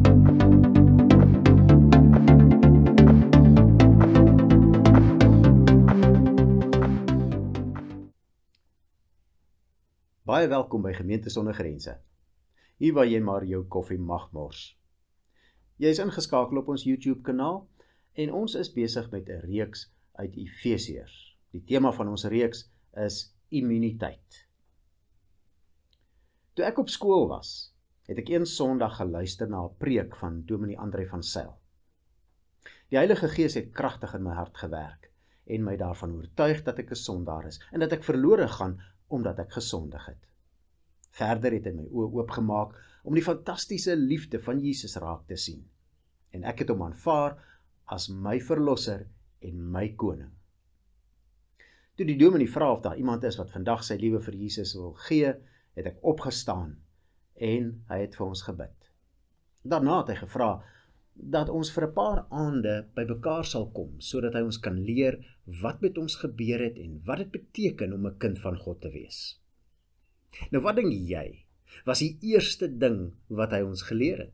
Baie welkom by Gemeente Sonder Grense. Hier waar jy maar jou koffie mag mors. Jy is ingeskakel op ons YouTube kanaal en ons is besig met 'n reeks uit Efesiërs. Die tema van ons reeks is immuniteit. Toe ek op skool was, het ek een Sondag geluister na 'n preek van Dominee André van Zyl. Die Heilige Gees het kragtig in my hart gewerk en my daarvan oortuig dat ek 'n sondaar is en dat ek verlore gaan omdat ek gesondig het. Verder het hy my oë oopgemaak om die fantastiese liefde van Jesus raak te sien. En ek het hom aanvaar as my verlosser en my koning. Toe die dominee vra of daar iemand is wat vandag sy lewe vir Jesus wil gee, het ek opgestaan en hy het vir ons gebid. Daarna het hy gevra dat ons vir 'n paar aande by mekaar sal kom, sodat hy ons kan leer wat met ons gebeur het en wat dit beteken om 'n kind van God te wees. Nou wat dink jy, was die eerste ding wat hy ons geleer het?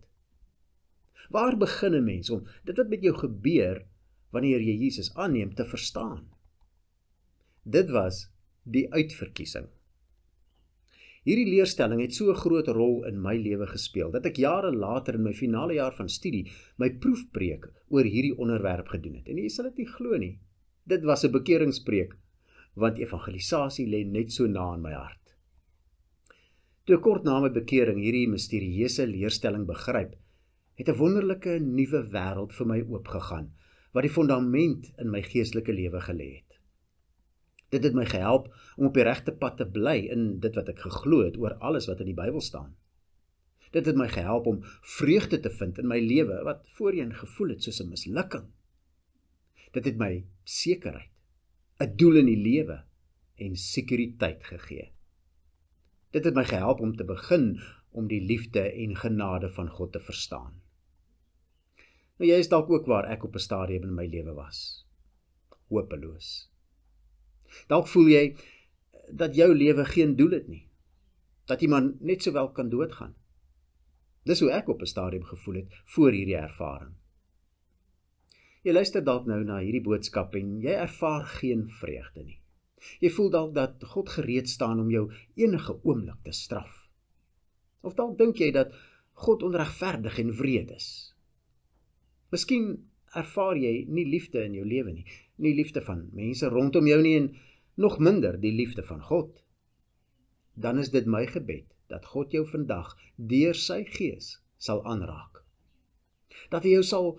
Waar begin 'n mens om dit wat met jou gebeur, wanneer jy Jesus aanneem, te verstaan? Dit was die uitverkiesing. Hierdie leerstelling het so 'n groot rol in my lewe gespeel, dat ek jare later in my finale jaar van studie, my proefpreek oor hierdie onderwerp gedoen het. En jy sal dit nie glo nie. Dit was 'n bekeringspreek, want evangelisasie lê net so na in my hart. Toe kort na my bekering hierdie misterieuse leerstelling begryp, het 'n wonderlike nuwe wêreld vir my oopgegaan, wat die fondament in my geestelike lewe gelê het. Dit het my gehelp om op die regte pad te bly in dit wat ek geglo het oor alles wat in die Bybel staan. Dit het my gehelp om vreugde te vind in my lewe wat voorheen gevoel het soos 'n mislukking. Dit het my sekerheid, 'n doel in die lewe en sekuriteit gegee. Dit het my gehelp om te begin om die liefde en genade van God te verstaan. Nou jy is dalk ook waar ek op 'n stadium in my lewe was. Hopeloos. Dalk voel jy dat jou lewe geen doel het nie. Dat jy maar net sowel kan doodgaan. Dis hoe ek op 'n stadium gevoel het voor hierdie ervaring. Jy luister dalk nou na hierdie boodskap en jy ervaar geen vreugde nie. Jy voel dalk dat God gereed staan om jou enige oomblik te straf. Of dalk dink jy dat God onregverdig en wreed is. Miskien ervaar jy nie liefde in jou lewe nie, nie liefde van mense rondom jou nie en nog minder die liefde van God. Dan is dit my gebed dat God jou vandag deur sy Gees sal aanraak. Dat hy jou sal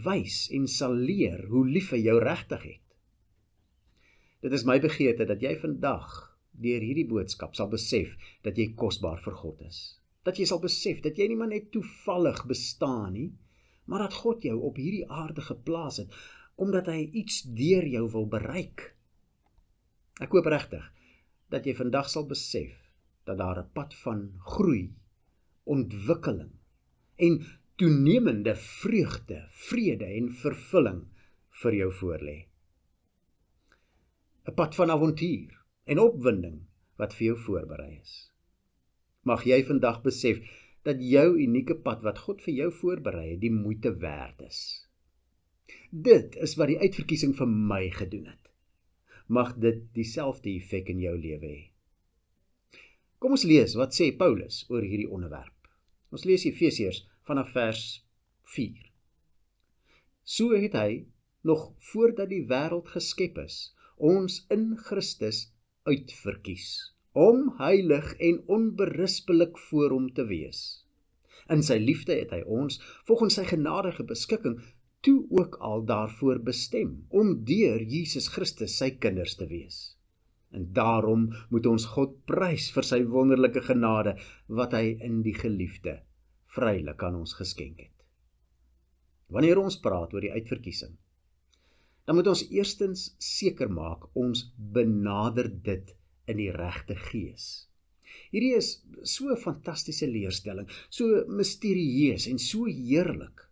wys en sal leer hoe lief hy jou regtig het. Dit is my begeerte dat jy vandag deur hierdie boodskap sal besef dat jy kosbaar vir God is. Dat jy sal besef dat jy nie maar net toevallig bestaan nie, maar dat God jou op hierdie aarde geplaas het, omdat hy iets deur jou wil bereik. Ek hoop regtig dat jy vandag sal besef dat daar 'n pad van groei, ontwikkeling en toenemende vreugde, vrede en vervulling vir jou voorlê. 'n Pad van avontuur en opwinding wat vir jou voorberei is. Mag jy vandag besef dat jou unieke pad wat God vir jou voorberei het, die moeite werd is. Dit is wat die uitverkiesing vir my gedoen het. Mag dit dieselfde effek in jou lewe hê. Kom ons lees wat sê Paulus oor hierdie onderwerp. Ons lees Efesiërs vanaf vers 4. So het hy, nog voordat die wêreld geskep is, ons in Christus uitverkies, om heilig en onberispelik voor hom te wees. In sy liefde het hy ons, volgens sy genadige beskikking, toe ook al daarvoor bestem, om deur Jesus Christus sy kinders te wees. En daarom moet ons God prys vir sy wonderlike genade, wat hy in die geliefde vrylik aan ons geskenk het. Wanneer ons praat oor die uitverkiesing, dan moet ons eerstens seker maak ons benader dit in die regte gees. Hierdie is so 'n fantastiese leerstelling, so misterieus en so heerlik,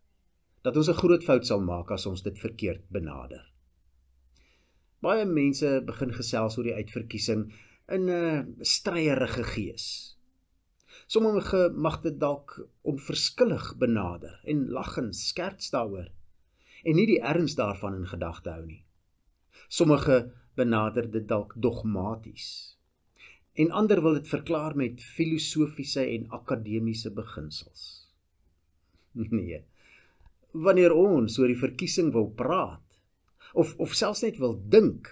dat ons 'n groot fout sal maak as ons dit verkeerd benader. Baie mense begin gesels oor die uitverkiesing in 'n stryerige gees. Sommige mag dit dalk onverskillig benader en lag en skerts daaroor en nie die erns daarvan in gedagte hou nie. Sommige benader dit dalk dogmaties en ander wil dit verklaar met filosofiese en akademiese beginsels. Nee, wanneer ons oor die verkiesing wil praat, of selfs net wil dink,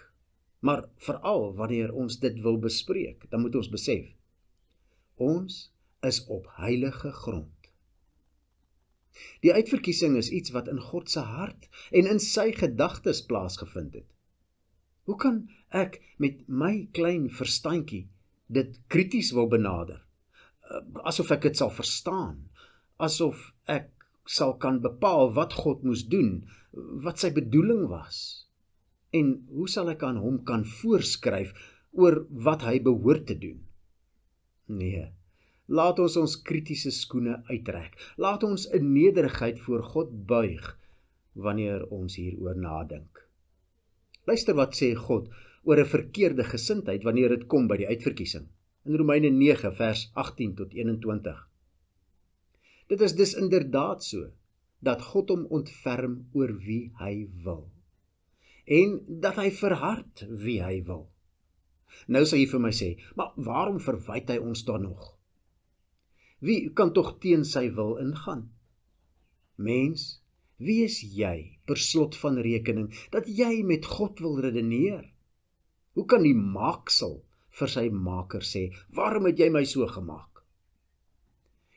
maar veral wanneer ons dit wil bespreek, dan moet ons besef, ons is op heilige grond. Die uitverkiesing is iets wat in God se hart en in sy gedagtes plaasgevind het. Hoe kan ek met my klein verstandjie dit krities wil benader? Asof ek dit sal verstaan, asof ek sal kan bepaal wat God moes doen, wat sy bedoeling was, en hoe sal ek aan hom kan voorskryf oor wat hy behoort te doen? Nee, laat ons kritiese skoene uittrek, laat ons in nederigheid voor God buig, wanneer ons hieroor nadink. Luister wat sê God oor 'n verkeerde gesindheid wanneer dit kom by die uitverkiesing, in Romeine 9 vers 18 tot 21. Dit is dus inderdaad so, dat God hom ontferm oor wie hy wil, en dat hy verhard wie hy wil. Nou sal jy vir my sê, maar waarom verwyd hy ons dan nog? Wie kan tog teen sy wil ingaan? Mens, wie is jy, per slot van rekening, dat jy met God wil redeneer? Hoe kan die maaksel vir sy maker sê, waarom het jy my so gemaak?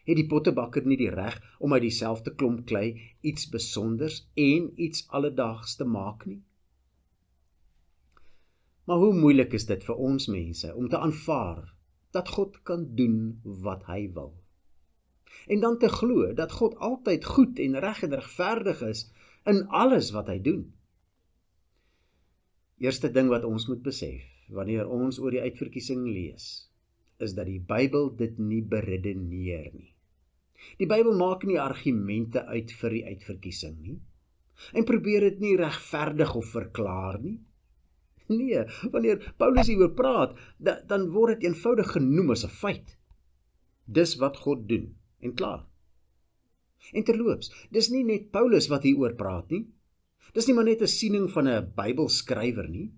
Het die pottebakker nie die reg om uit dieselfde klomp klei iets besonders en iets alledaags te maak nie? Maar hoe moeilik is dit vir ons mense om te aanvaar dat God kan doen wat hy wil? En dan te glo dat God altyd goed en regverdig is in alles wat hy doen. Eerste ding wat ons moet besef, wanneer ons oor die uitverkiesing lees, is dat die Bybel dit nie beredeneer nie. Die Bybel maak nie argumente uit vir die uitverkiesing nie, en probeer dit nie regverdig of verklaar nie. Nee, wanneer Paulus hieroor praat, dan word dit eenvoudig genoem as 'n feit. Dis wat God doen, en klaar. En terloops, dis nie net Paulus wat hieroor praat nie. Dis nie maar net 'n siening van 'n Bybelskrywer nie.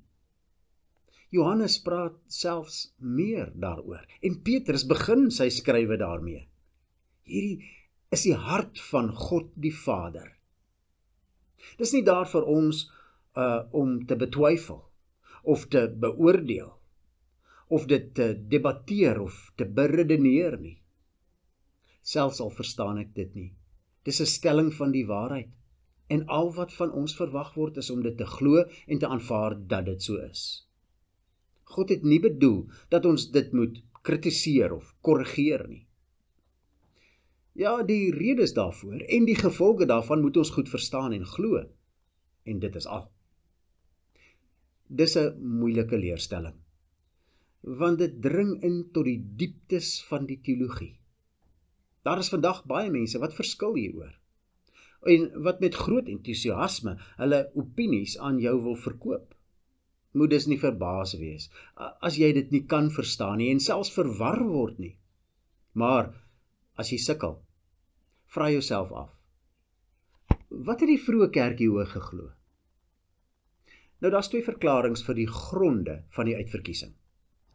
Johannes praat selfs meer daaroor, en Petrus begin sy skrywe daarmee. Hierdie is die hart van God die Vader. Dis nie daar vir ons om te betwyfel, of te beoordeel, of dit te debatteer of te beredeneer nie. Selfs al verstaan ek dit nie. Dis 'n stelling van die waarheid, en al wat van ons verwag word is om dit te glo en te aanvaar dat dit so is. God het nie bedoel dat ons dit moet kritiseer of korrigeer nie. Ja, die redes daarvoor en die gevolge daarvan moet ons goed verstaan en glo, en dit is al. Dis 'n moeilike leerstelling, want dit dring in tot die dieptes van die teologie. Daar is vandag baie mense wat verskil hieroor, en wat met groot entoesiasme hulle opinies aan jou wil verkoop. Moet dus nie verbaas wees, as jy dit nie kan verstaan nie, en selfs verwar word nie. Maar, as jy sukkel, vra jouself af, wat het die vroeë kerk hieroor geglo? Nou, daar's twee verklaringe vir die gronde van die uitverkiesing.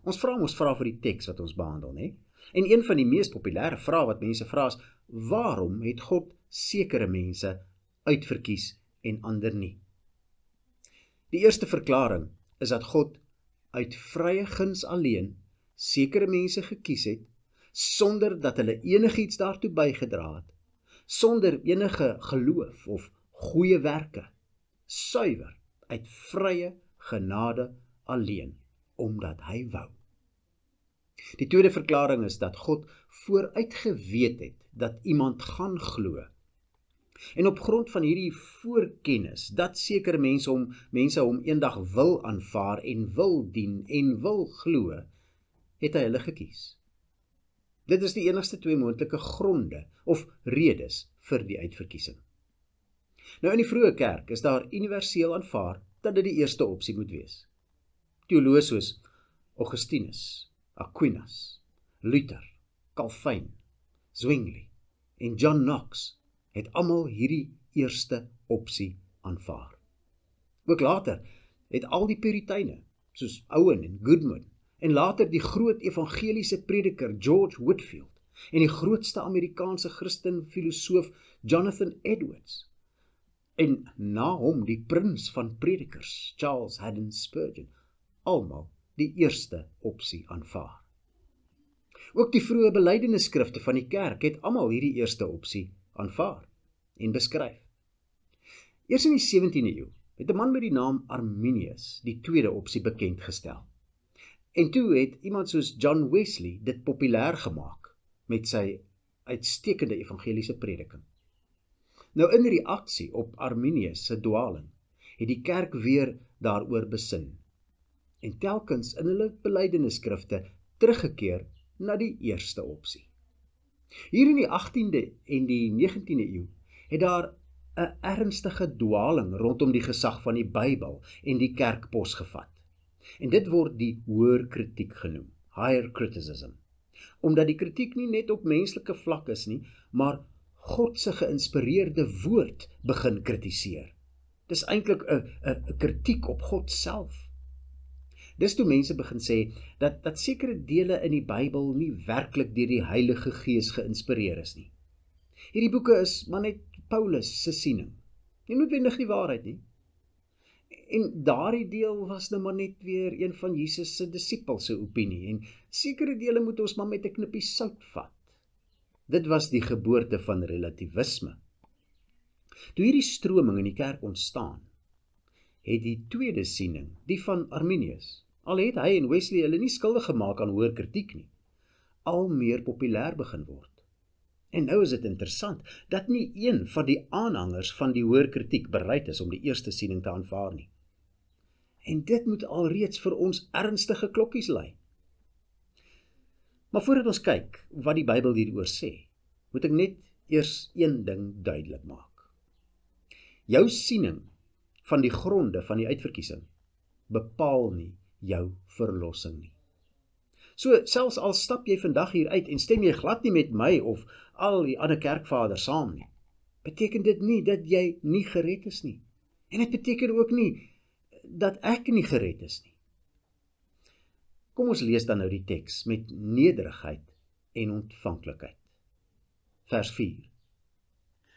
Ons vra vir die teks wat ons behandel, né? En een van die mees populêre vrae wat mense vra is, waarom het God sekere mense uitverkies en ander nie? Die eerste verklaring is dat God uit vrye guns alleen sekere mense gekies het, sonder dat hulle enigiets daartoe bygedra het, sonder enige geloof of goeie werke, suiwer uit vrye genade alleen, omdat hy wou. Die tweede verklaring is dat God vooruit geweet het dat iemand gaan glo. En op grond van hierdie voorkennis, dat sekere mense hom eendag wil aanvaar en wil dien en wil glo, het hy hulle gekies. Dit is die enigste twee moontlike gronde of redes vir die uitverkiesing. Nou in die vroeë kerk is daar universeel aanvaar dat dit die eerste opsie moet wees. Teoloë soos Augustinus, Aquinas, Luther, Calvin, Zwingli en John Knox het almal hierdie eerste opsie aanvaar. Ook later het al die Puriteine, soos Owen en Goodman, en later die groot evangeliese prediker George Whitefield, en die grootste Amerikaanse Christen filosoof Jonathan Edwards, en na hom die prins van predikers Charles Haddon Spurgeon, almal die eerste opsie aanvaar. Ook die vroeë belydenisskrifte van die kerk het almal hierdie eerste opsie aanvaar en beskryf. Eers in die 17de eeu het 'n man met die naam Arminius die tweede opsie bekend gestel. En toe het iemand soos John Wesley dit populêr gemaak met sy uitstekende evangeliese prediking. Nou in reaksie op Arminius se dwaling het die kerk weer daaroor besin en telkens in hulle belydenisskrifte teruggekeer na die eerste opsie. Hier in die 18de en die 19de eeu het daar 'n ernstige dwaling rondom die gesag van die Bybel en die kerk posgevat. En dit word die hoër kritiek genoem, higher criticism, omdat die kritiek nie net op menslike vlak is nie, maar God se geïnspireerde woord begin kritiseer. Dis eintlik 'n kritiek op God self. Dis toe mense begin sê dat sekere dele in die Bybel nie werklik deur die Heilige Gees geïnspireer is nie. Hierdie boeke is maar net Paulus se siening, nie noodwendig die waarheid nie. En daardie deel was nou maar net weer een van Jesus se disippels se opinie, en sekere dele moet ons maar met 'n knippie sout vat. Dit was die geboorte van relativisme. Toe hierdie stroming in die kerk ontstaan, het die tweede siening, die van Arminius, al het hy en Wesley hulle nie skuldig gemaak aan hoër kritiek nie, al meer populêr begin word. En nou is dit interessant, dat nie een van die aanhangers van die hoër kritiek bereid is om die eerste siening te aanvaar nie. En dit moet alreeds vir ons ernstige klokkies lui. Maar voordat ons kyk wat die Bybel hieroor sê, moet ek net eers een ding duidelik maak. Jou siening van die gronde van die uitverkiesing bepaal nie jou verlossing nie. So, selfs al stap jy vandag hier uit en stem jy glad nie met my of al die ander kerkvaders saam nie, beteken dit nie dat jy nie gered is nie. En dit beteken ook nie dat ek nie gered is nie. Kom ons lees dan nou die teks met nederigheid en ontvanklikheid. Vers 4.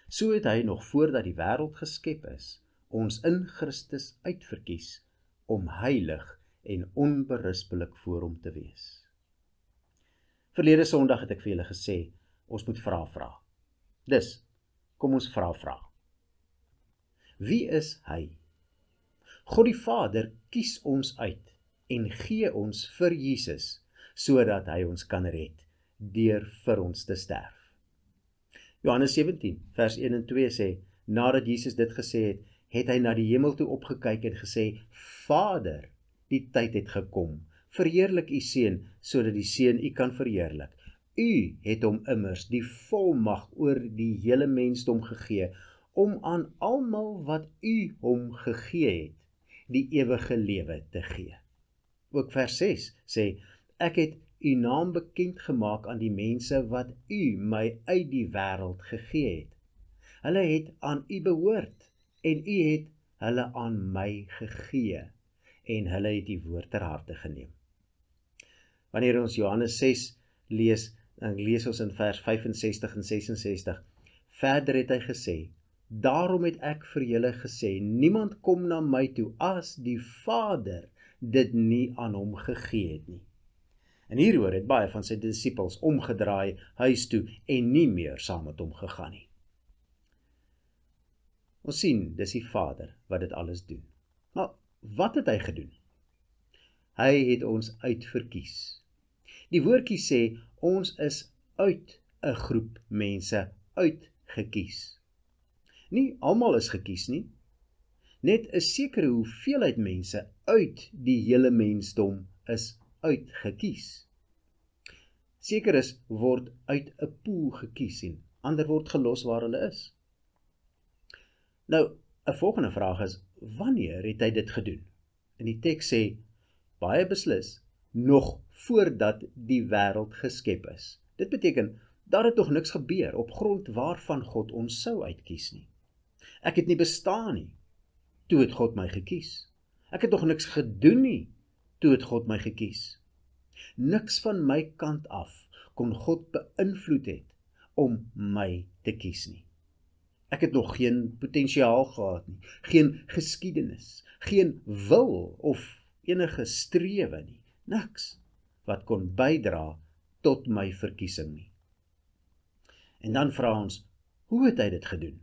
So het hy nog voordat die wêreld geskep is, ons in Christus uitverkies om heilig en onberispelik voor hom te wees. Verlede Sondag het ek vir julle gesê, ons moet vra. Dus, kom ons vra. Wie is hy? God die Vader kies ons uit en gee ons vir Jesus, sodat hy ons kan red, deur vir ons te sterf. Johannes 17, vers 1 en 2 sê, nadat Jesus dit gesê het, het hy na die hemel toe opgekyk en gesê, Vader, die tyd het gekom, verheerlik u seun, sodat die seun u kan verheerlik. U het hom immers die volmag oor die hele mensdom gegee, om aan almal wat u hom gegee het, die ewige lewe te gee. Ook vers 6 sê, ek het u naam bekend gemaak aan die mense wat u my uit die wêreld gegee het. Hulle het aan u behoort, en u het hulle aan my gegee, en hulle het die woord ter harte geneem. Wanneer ons Johannes 6 lees, dan lees ons in vers 65 en 66, verder het hy gesê, daarom het ek vir julle gesê, niemand kom na my toe as die Vader dit nie aan hom gegee het nie. En hieroor het baie van sy disippels omgedraai huis toe en nie meer saam met hom gegaan nie. Ons sien, dis die Vader wat dit alles doen. Maar wat het hy gedoen? Hy het ons uitverkies. Die woordjie sê, ons is uit 'n groep mense uitgekies. Nie almal is gekies nie, net 'n sekere hoeveelheid mense uit die hele mensdom is uitgekies. Sekeres word uit 'n pool gekies en ander word gelos waar hulle is. Nou, 'n volgende vraag is, wanneer het hy dit gedoen? En die teks sê, baie beslis, nog voordat die wêreld geskep is. Dit beteken, Daar het nog niks gebeur op grond waarvan God ons sou uitkies nie. Ek het nie bestaan nie, toe het God my gekies. Ek het nog niks gedoen nie, toe het God my gekies. Niks van my kant af kon God beïnvloed het om my te kies nie. Ek het nog geen potensiaal gehad nie, geen geskiedenis, geen wil of enige strewe nie, niks wat kon bydra tot my verkiesing nie. En dan vra ons, hoe het hy dit gedoen?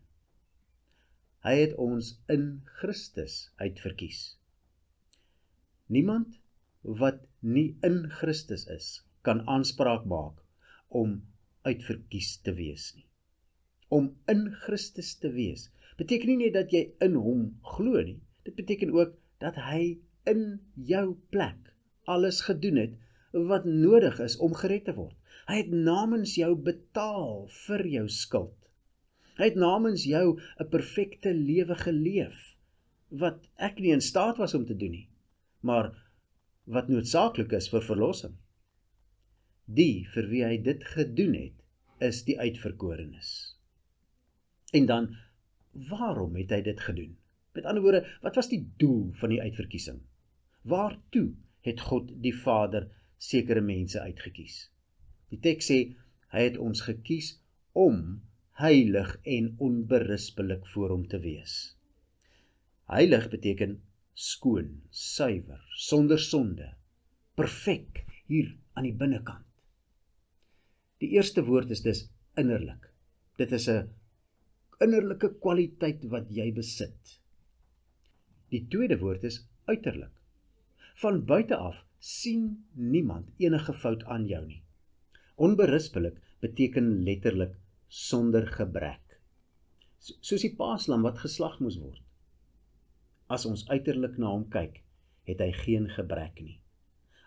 Hy het ons in Christus uitverkies. Niemand wat nie in Christus is, kan aanspraak maak om uitverkies te wees nie. Om in Christus te wees, beteken nie net dat jy in hom glo nie, dit beteken ook dat hy in jou plek alles gedoen het wat nodig is om gered te word. Hy het namens jou betaal vir jou skuld. Hy het namens jou 'n perfekte lewe geleef, wat ek nie in staat was om te doen nie, maar wat noodsaaklik is vir verlossing. Die vir wie hy dit gedoen het, is die uitverkorenes. En dan, waarom het hy dit gedoen? Met ander woorde, wat was die doel van die uitverkiesing? Waartoe het God die Vader sekere mense uitgekies? Die teks sê, hy het ons gekies om heilig en onberispelik voor hom te wees. Heilig beteken skoon, suiwer, sonder sonde, perfek hier aan die binnekant. Die eerste woord is dus innerlik. Dit is 'n innerlike kwaliteit wat jy besit. Die tweede woord is uiterlik. Van buite af sien niemand enige fout aan jou nie. Onberispelik beteken letterlik sonder gebrek. Soos die paaslam wat geslag moes word. As ons uiterlik na hom kyk, het hy geen gebrek nie.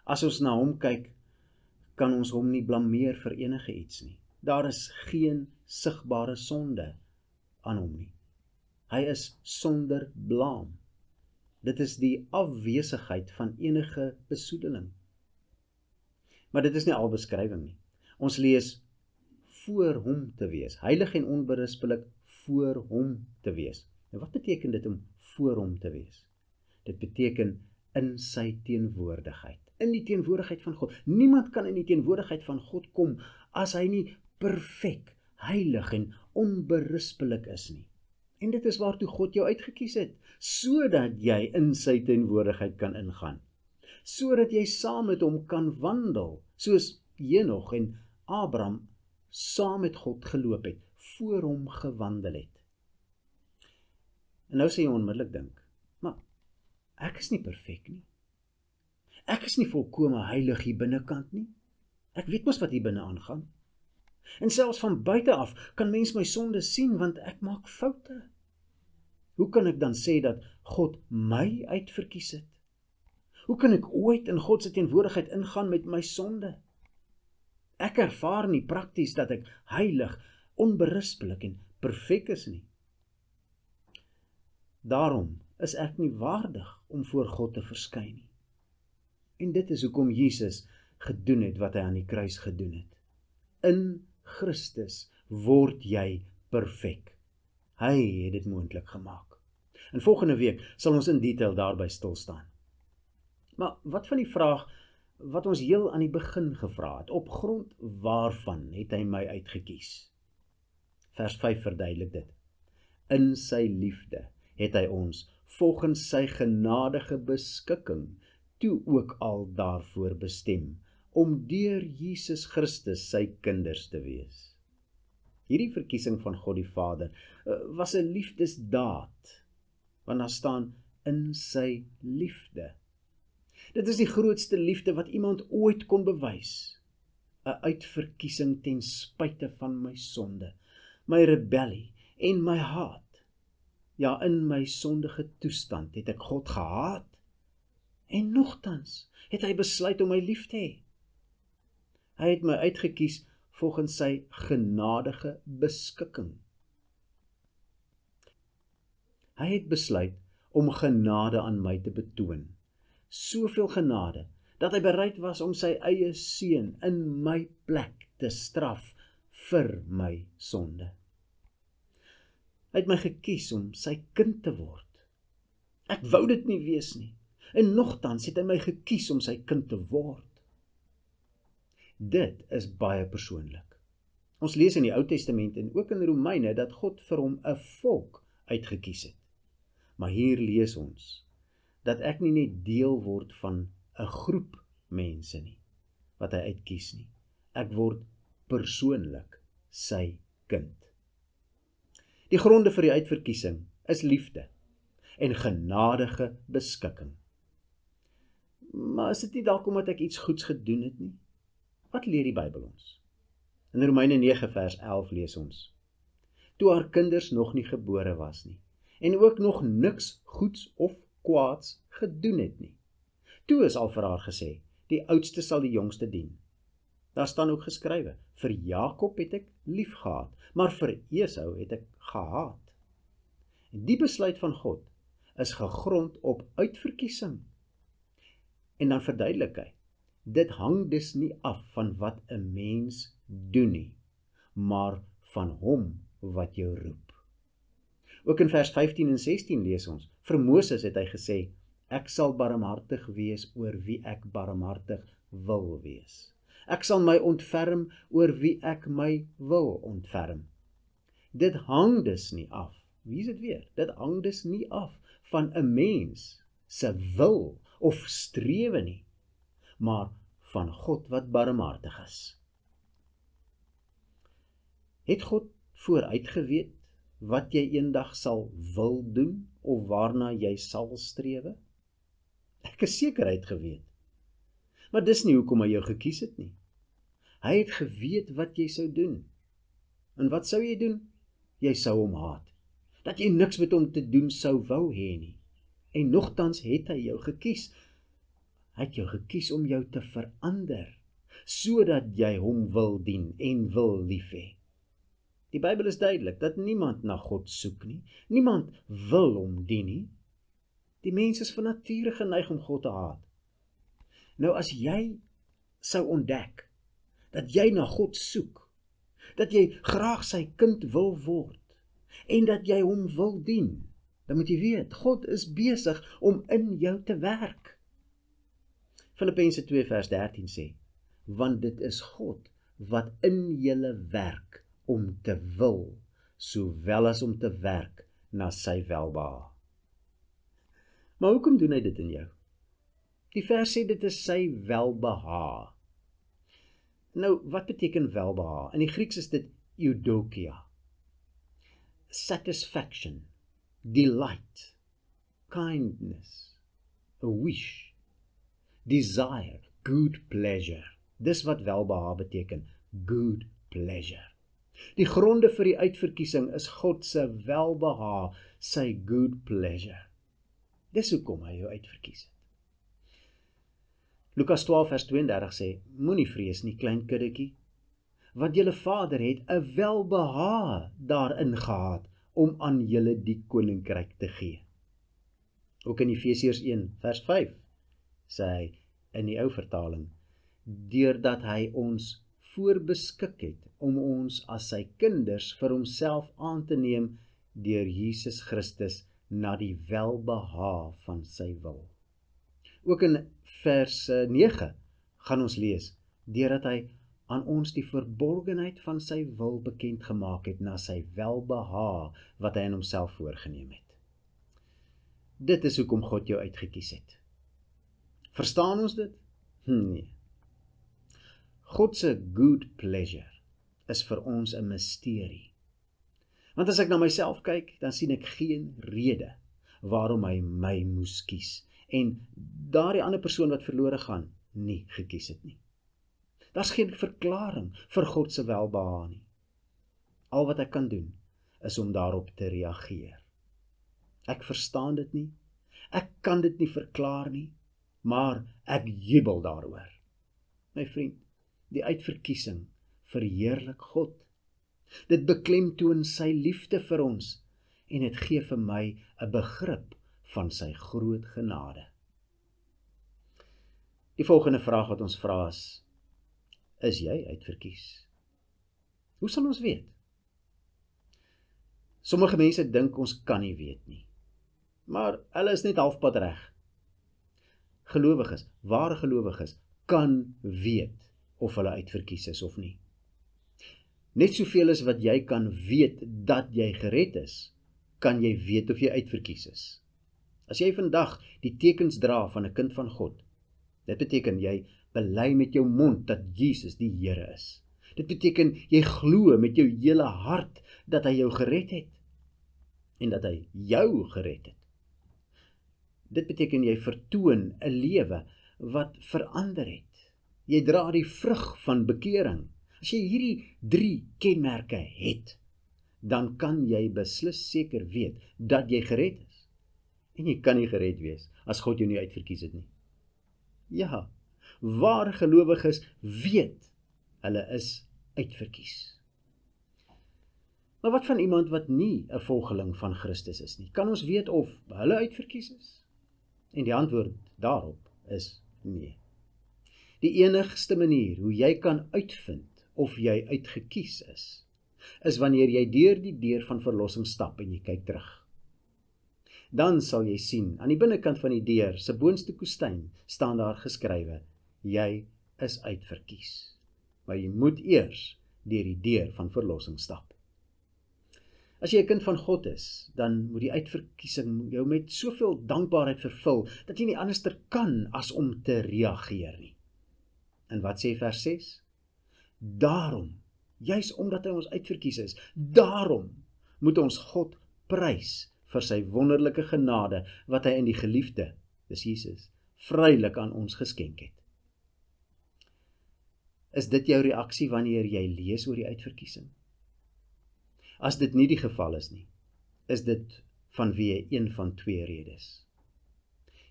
As ons na hom kyk, kan ons hom nie blameer vir enige iets nie. Daar is geen sigbare sonde aan hom nie. Hy is sonder blaam. Dit is die afwesigheid van enige besoedeling. Maar dit is nie al beskrywing nie. Ons lees voor hom te wees, heilig en onberispelik voor hom te wees. En wat beteken dit om voor hom te wees? Dit beteken in sy teenwoordigheid, in die teenwoordigheid van God. Niemand kan in die teenwoordigheid van God kom as hy nie perfek, heilig en onberispelik is nie. En dit is waartoe God jou uitgekies het, sodat jy in sy teenwoordigheid kan ingaan, sodat jy saam met hom kan wandel, soos Henog en Abraham saam met God geloop het, voor hom gewandel het. En nou sê jy onmiddellik dink, maar ek is nie perfek nie. Ek is nie volkome heilig hier binnekant nie. Ek weet mos wat hier binne aangaan. En selfs van buite af kan mens my sonde sien, want ek maak foute. Hoe kan ek dan sê dat God my uitverkies het? Hoe kan ek ooit in God se teenwoordigheid ingaan met my sonde? Ek ervaar nie prakties dat ek heilig, onberispelik en perfek is nie. Daarom is ek nie waardig om voor God te verskyn nie. En dit is hoekom Jesus gedoen het wat hy aan die kruis gedoen het. In Christus word jy perfek. Hy het dit moontlik gemaak. En volgende week sal ons in detail daarby stil staan. Maar wat van die vraag wat ons heel aan die begin gevra het, op grond waarvan het hy my uitgekies? Vers 5 verduidelik dit. In sy liefde het hy ons volgens sy genadige beskikking toe ook al daarvoor bestem, om deur Jesus Christus sy kinders te wees. Hierdie verkiesing van God die Vader was 'n liefdesdaad, want daar staan in sy liefde. Dit is die grootste liefde wat iemand ooit kon bewys. 'n Uitverkiesing ten spyte van my sonde, my rebellie en my haat. Ja, in my sondige toestand het ek God gehaat, en nogtans het hy besluit om my lief te hê. Hy het my uitgekies volgens sy genadige beskikking. Hy het besluit om genade aan my te betoon. Soveel genade, dat hy bereid was om sy eie seun in my plek te straf vir my sonde. Hy het my gekies om sy kind te word. Ek wou dit nie wees nie, en nogtans het hy my gekies om sy kind te word. Dit is baie persoonlik. Ons lees in die Ou Testament en ook in Romeine dat God vir hom 'n volk uitgekies het. Maar hier lees ons dat ek nie net deel word van 'n groep mense nie, wat hy uitkies nie. Ek word persoonlik sy kind. Die gronde vir die uitverkiesing is liefde en genadige beskikking. Maar is dit nie dalk omdat ek iets goeds gedoen het nie? Wat leer die Bybel ons? In Romeine 9 vers 11 lees ons: toe haar kinders nog nie gebore was nie, en ook nog niks goeds of kwaads gedoen het nie. Toe is al vir haar gesê, die oudste sal die jongste dien. Daar staan ook geskrywe, vir Jakob het ek lief gehad, maar vir Esau het ek gehaat. En die besluit van God is gegrond op uitverkiesing. En dan verduidelik hy, dit hang dus nie af van wat 'n mens doen nie, maar van hom wat jou roep. Ook in vers 15 en 16 lees ons, vir Moses het hy gesê, ek sal barmhartig wees oor wie ek barmhartig wil wees. Ek sal my ontferm oor wie ek my wil ontferm. Dit hang dus nie af, wie is dit weer? Dit hang dus nie af van 'n mens se wil of strewe nie, maar van God wat barmhartig is. Het God vooruit geweet wat jy eendag sal wil doen of waarna jy sal strewe? Ek is seker hy het geweet. Maar dis nie hoekom hy jou gekies het nie. Hy het geweet wat jy sou doen. En wat sou jy doen? Jy sou hom haat. Dat jy niks met hom te doen sou wou hê nie. En nogtans het hy jou gekies. Hy het jou gekies om jou te verander, sodat jy hom wil dien en wil lief hê. Die Bybel is duidelik dat niemand na God soek nie. Niemand wil hom dien nie. Die mens is van nature geneig om God te haat. Nou as jy sou ontdek dat jy na God soek, dat jy graag sy kind wil word, en dat jy hom wil dien, dan moet jy weet, God is besig om in jou te werk. Filippense 2 vers 13 sê, want dit is God wat in julle werk om te wil, sowel as om te werk na sy welbehae. Maar hoekom doen hy dit in jou? Die vers sê dit is sy welbehae. Nou, wat beteken welbehae? In die Grieks is dit eudokia. Satisfaction, delight, kindness, a wish, desire, good pleasure. Dis wat welbehae beteken, good pleasure. Die gronde vir die uitverkiesing is God se welbehae, sy good pleasure. Dis hoekom hy jou uitverkies het. Lukas 12 vers 32 sê, moenie vrees nie, klein kiddetjie, want julle Vader het 'n welbehae daarin gehad om aan julle die koninkryk te gee. Ook in Efesiërs 1 vers 5 sê hy in die ou vertaling, deurdat hy ons voorbeskik het om ons as sy kinders vir homself aan te neem deur Jesus Christus na die welbehae van sy wil. Ook in vers 9 gaan ons lees, deurdat hy aan ons die verborgenheid van sy wil bekend gemaak het na sy welbehae wat hy in homself voorgeneem het. Dit is hoekom God jou uitgekies het. Verstaan ons dit? Nee. God se good pleasure is vir ons 'n misterie. Want as ek na myself kyk, dan sien ek geen rede waarom hy my moes kies en daardie ander persoon wat verlore gaan, nie gekies het nie. Daar's geen verklaring vir God se welbehae nie. Al wat ek kan doen, is om daarop te reageer. Ek verstaan dit nie, ek kan dit nie verklaar nie, maar ek jubel daaroor. My vriend, die uitverkiesing verheerlik God. Dit beklemtoon sy liefde vir ons en dit gee vir my 'n begrip van sy groot genade. Die volgende vraag wat ons vra is jy uitverkies? Hoe sal ons weet? Sommige mense dink ons kan nie weet nie, maar hulle is net halfpad reg. Gelowiges, ware gelowiges, kan weet of hulle uitverkies is of nie. Net soveel as wat jy kan weet dat jy gered is, kan jy weet of jy uitverkies is. As jy vandag die tekens dra van 'n kind van God, dit beteken jy bely met jou mond dat Jesus die Here is. Dit beteken jy glo met jou hele hart dat hy jou gered het en dat hy jou gered het. Dit beteken jy vertoon 'n lewe wat verander het. Jy dra die vrug van bekering. As jy hierdie 3 kenmerke het, dan kan jy beslis seker weet dat jy gered is. En jy kan nie gered wees as God jou nie uitverkies het nie. Ja, ware gelowiges weet hulle is uitverkies. Maar wat van iemand wat nie 'n volgeling van Christus is nie? Kan ons weet of hulle uitverkies is? En die antwoord daarop is nee. Die enigste manier hoe jy kan uitvind of jy uitgekies is wanneer jy deur die deur van verlossing stap en jy kyk terug. Dan sal jy sien, aan die binnekant van die deur, se boonste koestyn, staan daar geskrywe, jy is uitverkies. Maar jy moet eers deur die deur van verlossing stap. As jy 'n kind van God is, dan moet die uitverkiesing jou met soveel dankbaarheid vervul, dat jy nie anderster kan as om te reageer nie. En wat sê vers 6? Daarom, juis omdat hy ons uitverkies is, daarom moet ons God prys vir sy wonderlike genade, wat hy in die geliefde, dis Jesus, vrylik aan ons geskenk het. Is dit jou reaksie wanneer jy lees oor die uitverkiesing? As dit nie die geval is nie, is dit vanweë een van 2 redes.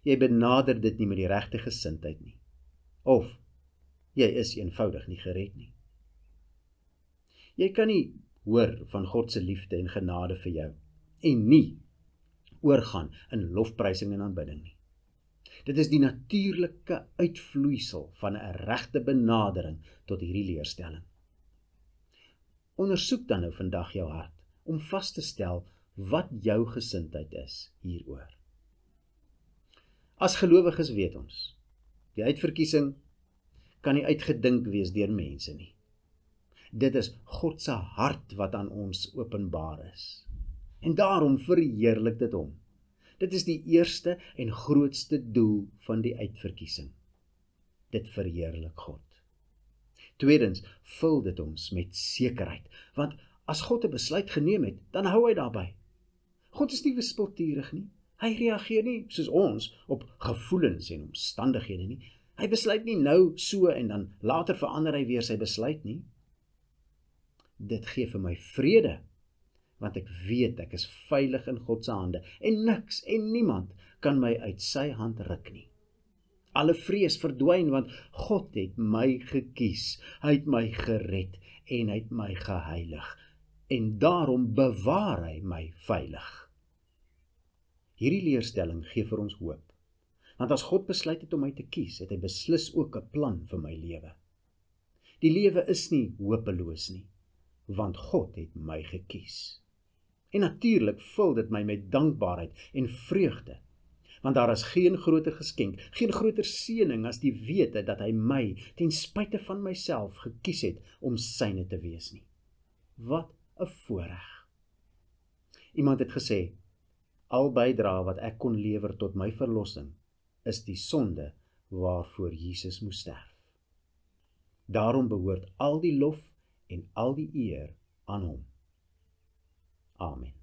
Jy benader dit nie met die regte gesindheid nie, of jy is eenvoudig nie gered nie. Jy kan nie hoor van God se liefde en genade vir jou, en nie oorgaan in lofprysing en aanbidding nie. Dit is die natuurlike uitvloeisel van 'n regte benadering tot hierdie leerstelling. Ondersoek dan nou vandag jou hart, om vas te stel wat jou gesindheid is hieroor. As gelowiges weet ons, die uitverkiesing kan nie uitgedink wees deur mense nie. Dit is God se hart wat aan ons openbaar is. En daarom verheerlik dit hom. Dit is die eerste en grootste doel van die uitverkiesing. Dit verheerlik God. Tweedens, vul dit ons met sekerheid, want as God 'n besluit geneem het, dan hou hy daarby. God is nie wispelturig nie. Hy reageer nie soos ons op gevoelens en omstandighede nie. Hy besluit nie nou so en dan later verander hy weer sy besluit nie. Dit gee vir my vrede, want ek weet ek is veilig in God se hande en niks en niemand kan my uit sy hand ruk nie. Alle vrees verdwyn, want God het my gekies, hy het my gered en hy het my geheilig en daarom bewaar hy my veilig. Hierdie leerstelling gee vir ons hoop, want as God besluit het om my te kies, het hy beslis ook 'n plan vir my lewe. Die lewe is nie hopeloos nie, want God het my gekies. En natuurlik vul dit my met dankbaarheid en vreugde, want daar is geen groter geskenk, geen groter seëning as die wete dat hy my, ten spyte van myself, gekies het om syne te wees nie. Wat 'n voorreg. Iemand het gesê, al bydra wat ek kon lewer tot my verlossing, is die sonde waarvoor Jesus moes sterf. Daarom behoort al die lof en al die eer aan hom. Amen.